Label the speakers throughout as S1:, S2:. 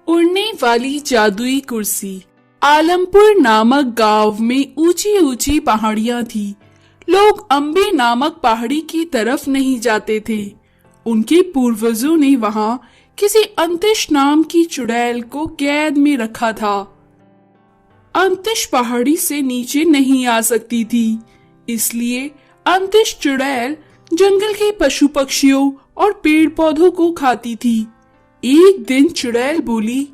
S1: उड़ने वाली जादुई कुर्सी। आलमपुर नामक गांव में ऊंची ऊंची पहाड़ियां थी। लोग अम्बे नामक पहाड़ी की तरफ नहीं जाते थे। उनके पूर्वजों ने वहां किसी अंतिश नाम की चुड़ैल को कैद में रखा था। अंतिश पहाड़ी से नीचे नहीं आ सकती थी, इसलिए अंतिश चुड़ैल जंगल के पशु पक्षियों और पेड़ पौधों को खाती थी। एक दिन चुड़ैल बोली,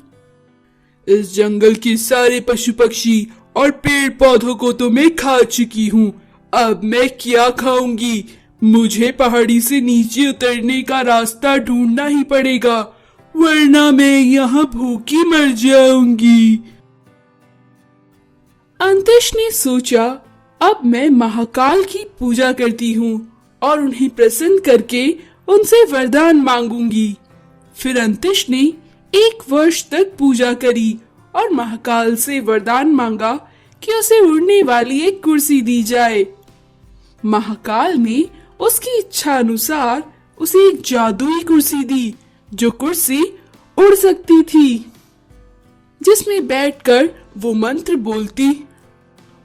S1: इस जंगल के सारे पशु पक्षी और पेड़ पौधों को तो मैं खा चुकी हूँ। अब मैं क्या खाऊंगी? मुझे पहाड़ी से नीचे उतरने का रास्ता ढूंढना ही पड़ेगा, वरना मैं यहाँ भूखी मर जाऊंगी। अंतिश ने सोचा, अब मैं महाकाल की पूजा करती हूँ और उन्हें प्रसन्न करके उनसे वरदान मांगूंगी। फिर अंतिश ने 1 वर्ष तक पूजा करी और महाकाल से वरदान मांगा कि उसे उड़ने वाली एक कुर्सी दी जाए। महाकाल ने उसकी इच्छा अनुसार उसे एक जादुई कुर्सी दी, जो कुर्सी उड़ सकती थी, जिसमें बैठकर वो मंत्र बोलती,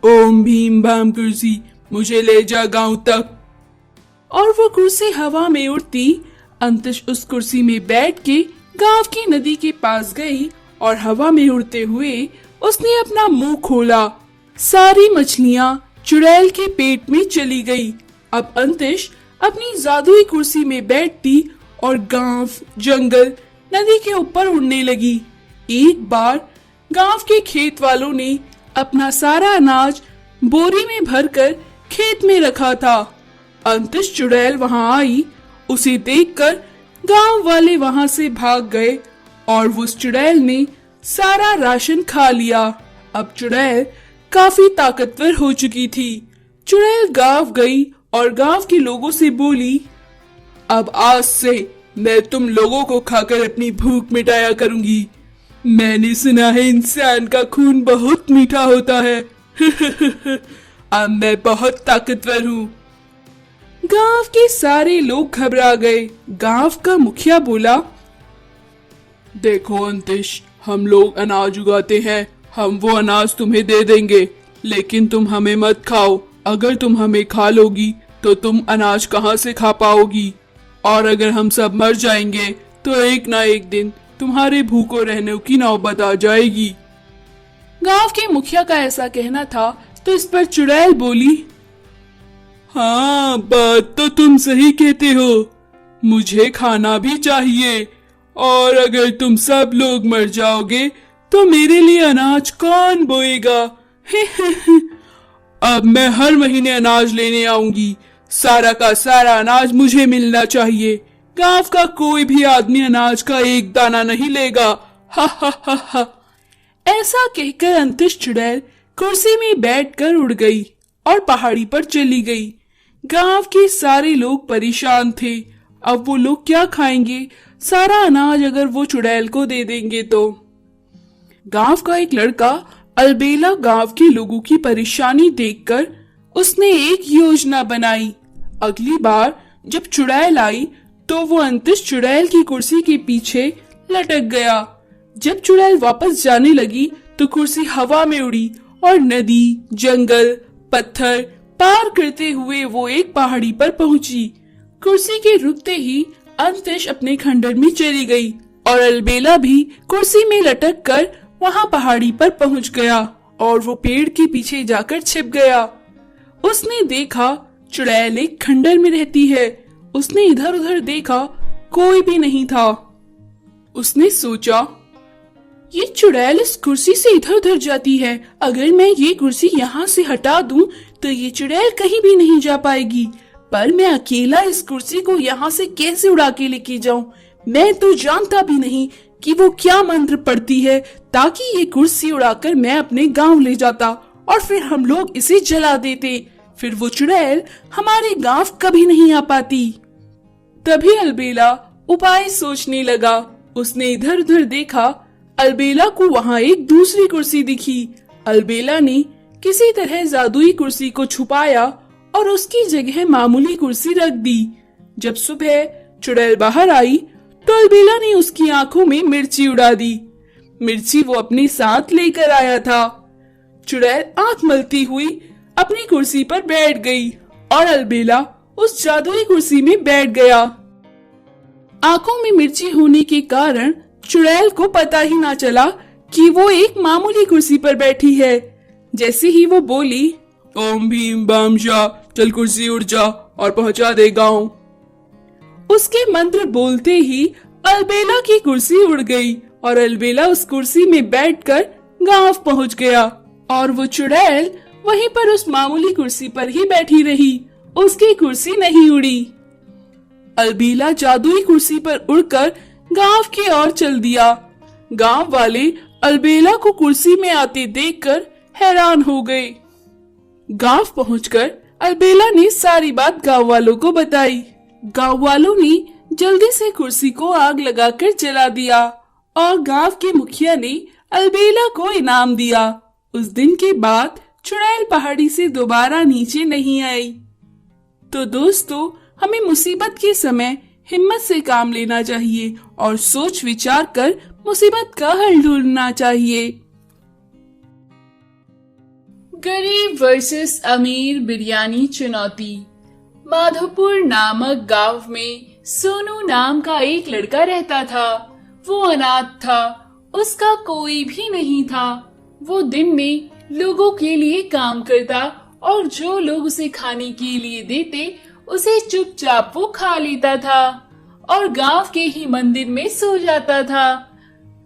S1: ओम भीम भाम कुर्सी मुझे ले जा गांव तक। और वो कुर्सी हवा में उड़ती। अंतिश उस कुर्सी में बैठ के गांव की नदी के पास गई और हवा में उड़ते हुए उसने अपना मुंह खोला। सारी मछलियां चुड़ैल के पेट में चली गई। अब अंतिश अपनी जादुई कुर्सी में बैठती और गांव, जंगल, नदी के ऊपर उड़ने लगी। एक बार गांव के खेत वालों ने अपना सारा अनाज बोरी में भरकर खेत में रखा था। अंतिश चुड़ैल वहां आई। उसे देखकर गांव वाले वहां से भाग गए और उस चुड़ैल ने सारा राशन खा लिया। अब चुड़ैल काफी ताकतवर हो चुकी थी। चुड़ैल गांव गई और गांव के लोगों से बोली, अब आज से मैं तुम लोगों को खाकर अपनी भूख मिटाया करूंगी। मैंने सुना है इंसान का खून बहुत मीठा होता है। अब मैं बहुत ताकतवर हूँ। गांव के सारे लोग घबरा गए। गांव का मुखिया बोला, देखो अंतिश, हम लोग अनाज उगाते हैं, हम वो अनाज तुम्हें दे देंगे, लेकिन तुम हमें मत खाओ। अगर तुम हमें खा लोगी तो तुम अनाज कहाँ से खा पाओगी? और अगर हम सब मर जाएंगे तो एक ना एक दिन तुम्हारे भूखों रहने की नौबत आ जाएगी। गांव के मुखिया का ऐसा कहना था तो इस पर चुड़ैल बोली, हाँ, बात तो तुम सही कहते हो, मुझे खाना भी चाहिए, और अगर तुम सब लोग मर जाओगे तो मेरे लिए अनाज कौन बोएगा? अब मैं हर महीने अनाज लेने आऊंगी। सारा का सारा अनाज मुझे मिलना चाहिए। गांव का कोई भी आदमी अनाज का एक दाना नहीं लेगा। हा हा हा हा। ऐसा कहकर अंतिश चुड़ैल कुर्सी में बैठकर उड़ गई और पहाड़ी पर चली गई। गांव के सारे लोग परेशान थे। अब वो लोग क्या खाएंगे? सारा अनाज अगर वो चुड़ैल को दे देंगे तो। गांव का एक लड़का अलबेला गांव के लोगों की परेशानी देखकर उसने एक योजना बनाई। अगली बार जब चुड़ैल आई तो वो अंतिश चुड़ैल की कुर्सी के पीछे लटक गया। जब चुड़ैल वापस जाने लगी तो कुर्सी हवा में उड़ी और नदी, जंगल, पत्थर पार करते हुए वो एक पहाड़ी पर पहुंची। कुर्सी के रुकते ही अंतिश अपने खंडर में चली गई और अलबेला भी कुर्सी में लटक कर वहां पहाड़ी पर पहुंच गया और वो पेड़ के पीछे जाकर छिप गया। उसने देखा चुड़ैल एक खंडर में रहती है। उसने इधर उधर देखा, कोई भी नहीं था। उसने सोचा, ये चुड़ैल इस कुर्सी से इधर उधर जाती है, अगर मैं ये कुर्सी यहाँ से हटा दूं तो ये चुड़ैल कहीं भी नहीं जा पाएगी। पर मैं अकेला इस कुर्सी को यहाँ से कैसे उड़ा के लेके जाऊं? मैं तो जानता भी नहीं कि वो क्या मंत्र पढ़ती है, ताकि ये कुर्सी उड़ाकर मैं अपने गांव ले जाता और फिर हम लोग इसे जला देते। फिर वो चुड़ैल हमारे गांव कभी नहीं आ पाती। तभी अलबेला उपाय सोचने लगा। उसने इधर उधर देखा। अलबेला को वहां एक दूसरी कुर्सी दिखी। अलबेला ने किसी तरह जादुई कुर्सी को छुपाया और उसकी जगह मामूली कुर्सी रख दी। जब सुबह चुड़ैल बाहर आई तो अलबेला ने उसकी आंखों में मिर्ची उड़ा दी। मिर्ची वो अपने साथ लेकर आया था। चुड़ैल आंख मलती हुई अपनी कुर्सी पर बैठ गई और अलबेला उस जादुई कुर्सी में बैठ गया। आंखों में मिर्ची होने के कारण चुड़ैल को पता ही ना चला कि वो एक मामूली कुर्सी पर बैठी है। जैसे ही वो बोली, ओम भीम बाम शाह, चल कुर्सी उड़ जा और पहुंचा दे गांव। उसके मंत्र बोलते ही अलबेला की कुर्सी उड़ गई और अलबेला उस कुर्सी में बैठकर गांव पहुंच गया और वो चुड़ैल वहीं पर उस मामूली कुर्सी पर ही बैठी रही, उसकी कुर्सी नहीं उड़ी। अलबेला जादुई कुर्सी पर उड़कर गांव की ओर चल दिया। गांव वाले अलबेला को कुर्सी में आते देखकर हैरान हो गए। गांव पहुंचकर अलबेला ने सारी बात गांव वालों को बताई। गांव वालों ने जल्दी से कुर्सी को आग लगाकर जला दिया और गांव के मुखिया ने अलबेला को इनाम दिया। उस दिन के बाद चुड़ैल पहाड़ी से दोबारा नीचे नहीं आई। तो दोस्तों, हमें मुसीबत के समय हिम्मत से काम लेना चाहिए और सोच विचार कर मुसीबत का हल ढूंढना चाहिए। गरीब वर्सेस अमीर बिरयानी चुनौती। माधोपुर नामक गांव में सोनू नाम का एक लड़का रहता था। वो अनाथ था, उसका कोई भी नहीं था। वो दिन में लोगों के लिए काम करता और जो लोग उसे खाने के लिए देते उसे चुपचाप वो खा लेता था और गांव के ही मंदिर में सो जाता था,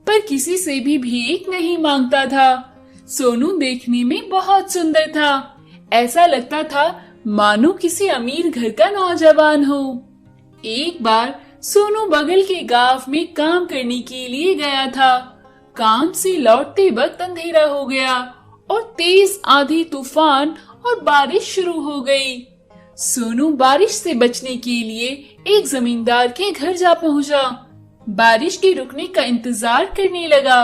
S1: पर किसी से भी भीख नहीं मांगता था। सोनू देखने में बहुत सुंदर था। ऐसा लगता था मानो किसी अमीर घर का नौजवान हो। एक बार सोनू बगल के गांव में काम करने के लिए गया था। काम से लौटते वक्त अंधेरा हो गया और तेज आंधी, तूफान और बारिश शुरू हो गई। सोनू बारिश से बचने के लिए एक जमींदार के घर जा पहुंचा। बारिश के रुकने का इंतजार करने लगा।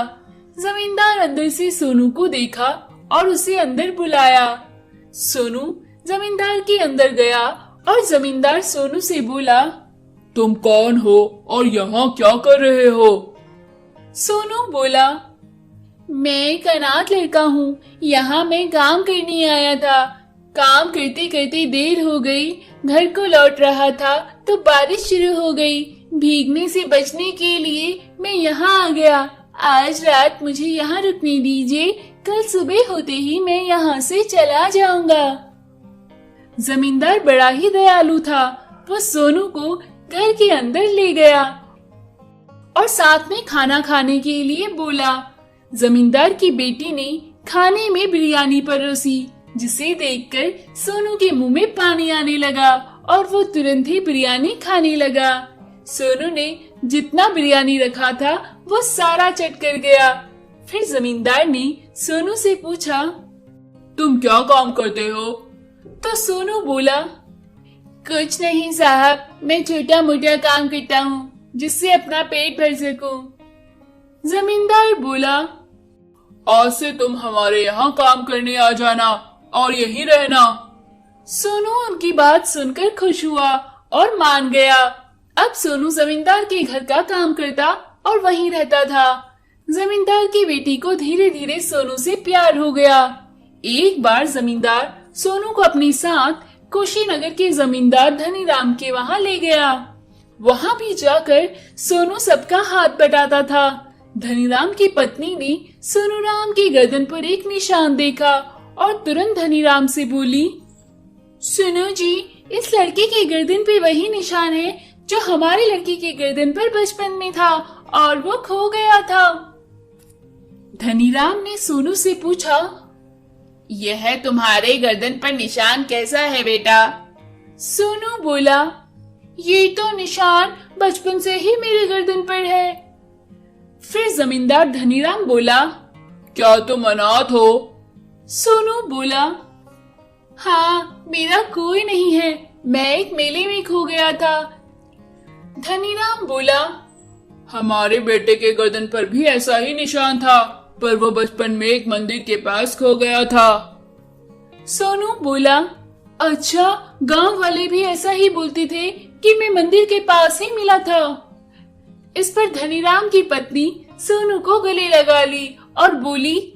S1: जमींदार अंदर से सोनू को देखा और उसे अंदर बुलाया। सोनू जमींदार के अंदर गया और जमींदार सोनू से बोला, तुम कौन हो और यहाँ क्या कर रहे हो? सोनू बोला, मैं एक अनाथ लड़का हूँ, यहाँ मैं काम करने आया था। काम करते करते देर हो गई, घर को लौट रहा था तो बारिश शुरू हो गई। भीगने से बचने के लिए मैं यहाँ आ गया। आज रात मुझे यहाँ रुकने दीजिए, कल सुबह होते ही मैं यहाँ से चला जाऊंगा। जमींदार बड़ा ही दयालु था। वो सोनू को घर के अंदर ले गया और साथ में खाना खाने के लिए बोला। जमींदार की बेटी ने खाने में बिरयानी परोसी, जिसे देखकर सोनू के मुंह में पानी आने लगा और वो तुरंत ही बिरयानी खाने लगा। सोनू ने जितना बिरयानी रखा था वो सारा चट कर गया। फिर जमींदार ने सोनू से पूछा, तुम क्या काम करते हो? तो सोनू बोला, कुछ नहीं साहब, मैं छोटा मोटा काम करता हूँ जिससे अपना पेट भर सकूं। जमींदार बोला, आज से तुम हमारे यहाँ काम करने आ जाना और यहीं रहना। सोनू उनकी बात सुनकर खुश हुआ और मान गया। अब सोनू जमींदार के घर का काम करता और वहीं रहता था। जमींदार की बेटी को धीरे धीरे सोनू से प्यार हो गया। एक बार जमींदार सोनू को अपने साथ कुशीनगर के जमींदार धनीराम के वहाँ ले गया। वहाँ भी जाकर सोनू सबका हाथ बटाता था। धनीराम की पत्नी ने सोनू राम की गर्दन पर एक निशान देखा और तुरंत धनीराम से बोली, सुनो जी, इस लड़के की गर्दन पे वही निशान है जो हमारी लड़की की गर्दन पर बचपन में था और वो खो गया था। धनीराम ने सोनू से पूछा, यह तुम्हारे गर्दन पर निशान कैसा है बेटा? सोनू बोला, ये तो निशान बचपन से ही मेरी गर्दन पर है। फिर जमींदार धनीराम बोला, क्या तुम अनाथ हो? सोनू बोला, हाँ, मेरा कोई नहीं है, मैं एक मेले में खो गया था। धनीराम बोला, हमारे बेटे के गर्दन पर भी ऐसा ही निशान था, पर वो बचपन में एक मंदिर के पास खो गया था। सोनू बोला, अच्छा, गांव वाले भी ऐसा ही बोलते थे कि मैं मंदिर के पास ही मिला था। इस पर धनीराम की पत्नी
S2: सोनू को गले लगा ली और बोली,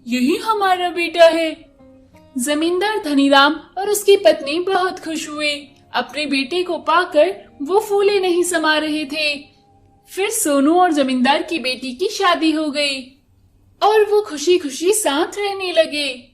S2: यही हमारा बेटा है। जमींदार धनीराम और उसकी पत्नी बहुत खुश हुए। अपने बेटे को पाकर वो फूले नहीं समा रहे थे। फिर सोनू और जमींदार की बेटी की शादी हो गई और वो खुशी खुशी साथ रहने लगे।